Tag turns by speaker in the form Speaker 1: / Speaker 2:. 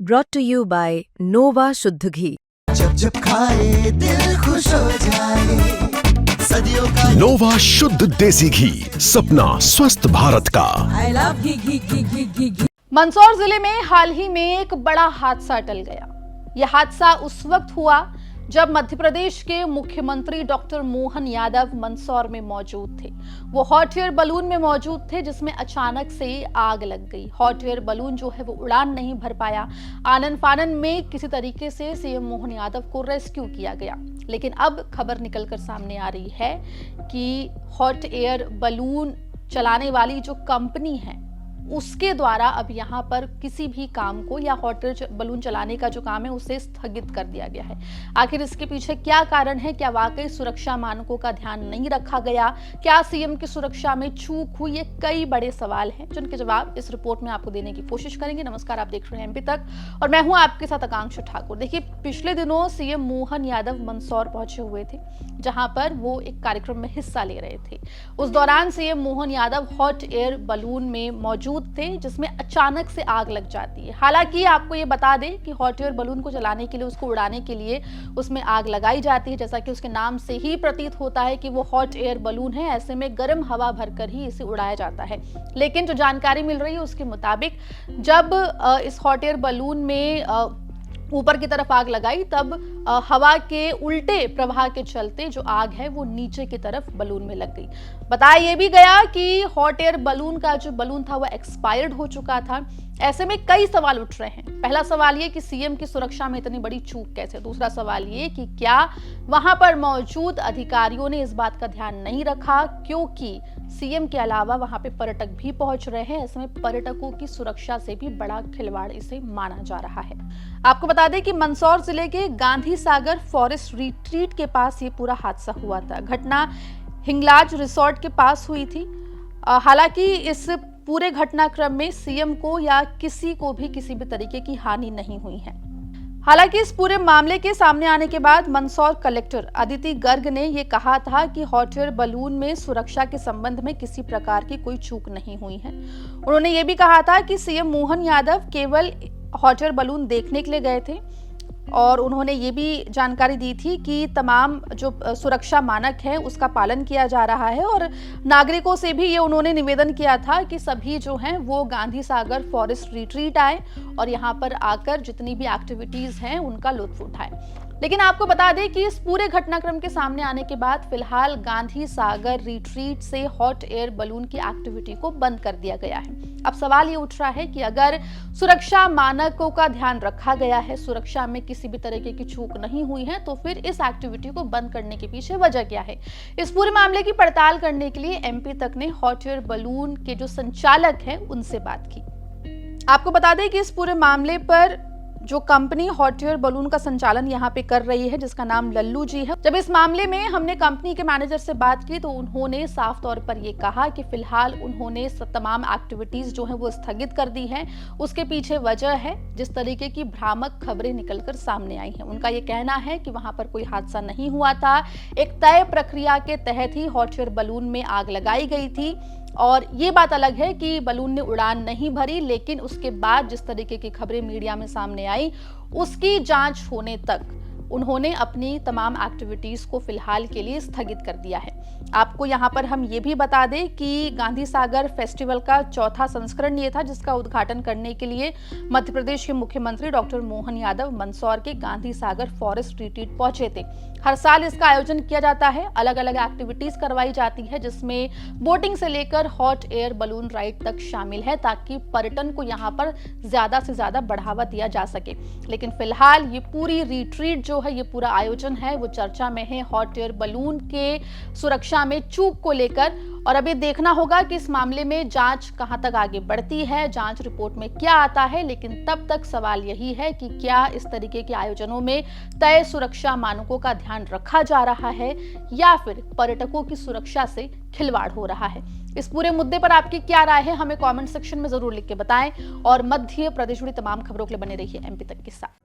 Speaker 1: brought to you by Nova शुद्ध घी।
Speaker 2: जब जब खाए दिल खुश हो जाए, सदियों का
Speaker 3: नोवा शुद्ध देसी घी, सपना स्वस्थ भारत का।
Speaker 4: I love घी।
Speaker 5: मंदसौर जिले में हाल ही में एक बड़ा हादसा टल गया। यह हादसा उस वक्त हुआ जब मध्य प्रदेश के मुख्यमंत्री डॉक्टर मोहन यादव मंदसौर में मौजूद थे। वो हॉट एयर बलून में मौजूद थे जिसमें अचानक से आग लग गई। हॉट एयर बलून जो है वो उड़ान नहीं भर पाया। आनन फानन में किसी तरीके से सीएम मोहन यादव को रेस्क्यू किया गया, लेकिन अब खबर निकलकर सामने आ रही है कि हॉट एयर बलून चलाने वाली जो कंपनी है उसके द्वारा अब यहाँ पर किसी भी काम को या हॉट एयर बलून चलाने का जो काम है उसे स्थगित कर दिया गया है। आखिर इसके पीछे क्या कारण है? क्या वाकई सुरक्षा मानकों का ध्यान नहीं रखा गया? क्या सीएम की सुरक्षा में चूक हुई? ये कई बड़े सवाल हैं जिनके जवाब इस रिपोर्ट में आपको देने की कोशिश करेंगे। नमस्कार, आप देख रहे हैं एमपी तक और मैं हूं आपके साथ आकांक्षा ठाकुर। देखिए, पिछले दिनों सीएम मोहन यादव मंदसौर पहुंचे हुए थे जहां पर वो एक कार्यक्रम में हिस्सा ले रहे थे। उस दौरान CM Mohan Yadav hot air balloon में मौजूद थे जिसमें अचानक से आग लग जाती है। हालांकि आपको ये बता दें कि हॉट एयर बलून को चलाने के लिए, उसको उड़ाने के लिए उसमें आग लगाई जाती है। जैसा कि उसके नाम से ही प्रतीत होता है कि वो हॉट एयर बलून है, ऐसे में गर्म हवा भरकर ही इसे उड़ाया जाता है। लेकिन जो जानकारी मिल रही है उसके मुताबिक जब इस हॉट एयर बलून में ऊपर की तरफ आग लगाई तब हवा के उल्टे प्रवाह के चलते जो आग है वो नीचे की तरफ बलून में लग गई। बताया ये भी गया कि हॉट एयर बलून का जो बलून था वो एक्सपायर्ड हो चुका था। ऐसे में कई सवाल उठ रहे हैं। पहला सवाल ये कि सीएम की सुरक्षा में इतनी बड़ी चूक कैसे? दूसरा सवाल ये कि क्या वहां पर मौजूद अधिकारियों ने इस बात का ध्यान नहीं रखा, क्योंकि सीएम के अलावा वहां पे पर्यटक भी पहुंच रहे हैं। ऐसे में पर्यटकों की सुरक्षा से भी बड़ा खिलवाड़ इसे माना जा रहा है। आपको बता दें कि मंदसौर जिले के गांधी सागर फॉरेस्ट रिट्रीट के पास ये पूरा हादसा हुआ था। घटना हिंगलाज रिसोर्ट के पास हुई थी। हालांकि इस पूरे घटनाक्रम में सीएम को या किसी को भी किसी भी तरीके की हानि नहीं हुई है। हालांकि इस पूरे मामले के सामने आने के बाद मंदसौर कलेक्टर अदिति गर्ग ने यह कहा था कि हॉट एयर बलून में सुरक्षा के संबंध में किसी प्रकार की कोई चूक नहीं हुई है। उन्होंने ये भी कहा था कि सीएम मोहन यादव केवल हॉट एयर बलून देखने के लिए गए थे और उन्होंने ये भी जानकारी दी थी कि तमाम जो सुरक्षा मानक है उसका पालन किया जा रहा है और नागरिकों से भी ये उन्होंने निवेदन किया था कि सभी जो हैं वो गांधी सागर फॉरेस्ट रिट्रीट आए और यहाँ पर आकर जितनी भी एक्टिविटीज हैं उनका लुत्फ उठाएं। लेकिन आपको बता दें कि इस पूरे घटनाक्रम के सामने आने के बाद फिलहाल गांधी सागर रिट्रीट से हॉट एयर बलून की एक्टिविटी को बंद कर दिया गया है। अब सवाल ये उठ रहा है कि अगर सुरक्षा मानकों का ध्यान रखा गया है, सुरक्षा में किसी भी तरीके की चूक नहीं हुई है, तो फिर इस एक्टिविटी को बंद करने के पीछे वजह क्या है? इस पूरे मामले की पड़ताल करने के लिए एमपी तक ने हॉट एयर बलून के जो संचालक हैं उनसे बात की। आपको बता दें कि इस पूरे मामले पर जो कंपनी हॉट एयर बलून का संचालन यहाँ पे कर रही है जिसका नाम लल्लू जी है, जब इस मामले में हमने कंपनी के मैनेजर से बात की तो उन्होंने साफ तौर पर ये कहा कि फिलहाल उन्होंने तमाम एक्टिविटीज जो है वो स्थगित कर दी हैं। उसके पीछे वजह है जिस तरीके की भ्रामक खबरें निकलकर सामने आई हैं। उनका ये कहना है कि वहां पर कोई हादसा नहीं हुआ था। एक तय प्रक्रिया के तहत ही हॉट एयर बलून में आग लगाई गई थी और ये बात अलग है कि बलून ने उड़ान नहीं भरी, लेकिन उसके बाद जिस तरीके की खबरें मीडिया में सामने आई उसकी जांच होने तक उन्होंने अपनी तमाम एक्टिविटीज को फिलहाल के लिए स्थगित कर दिया है। आपको यहाँ पर हम ये भी बता दें कि गांधी सागर फेस्टिवल का चौथा संस्करण ये था जिसका उद्घाटन करने के लिए मध्य प्रदेश के मुख्यमंत्री डॉक्टर मोहन यादव मंदसौर के गांधी सागर फॉरेस्ट रिट्रीट पहुंचे थे। हर साल इसका आयोजन किया जाता है, अलग अलग एक्टिविटीज करवाई जाती है जिसमें बोटिंग से लेकर हॉट एयर बलून राइड तक शामिल है ताकि पर्यटन को यहाँ पर ज्यादा से ज्यादा बढ़ावा दिया जा सके। लेकिन फिलहाल ये पूरी रिट्रीट जो है, ये पूरा आयोजन है वो चर्चा में है हॉट एयर बलून के सुरक्षा में चूक को लेकर। और अभी देखना होगा कि इस मामले में जांच कहां तक आगे बढ़ती है, जांच रिपोर्ट में क्या आता है। लेकिन तब तक सवाल यही है कि क्या इस तरीके के आयोजनों में तय सुरक्षा मानकों का ध्यान रखा जा रहा है या फिर पर्यटकों की सुरक्षा से खिलवाड़ हो रहा है। इस पूरे मुद्दे पर आपकी क्या राय है, हमें कमेंट सेक्शन में जरूर लिख के बताएं और मध्य प्रदेश जुड़ी तमाम खबरों के लिए बने रहिए एमपी तक के साथ।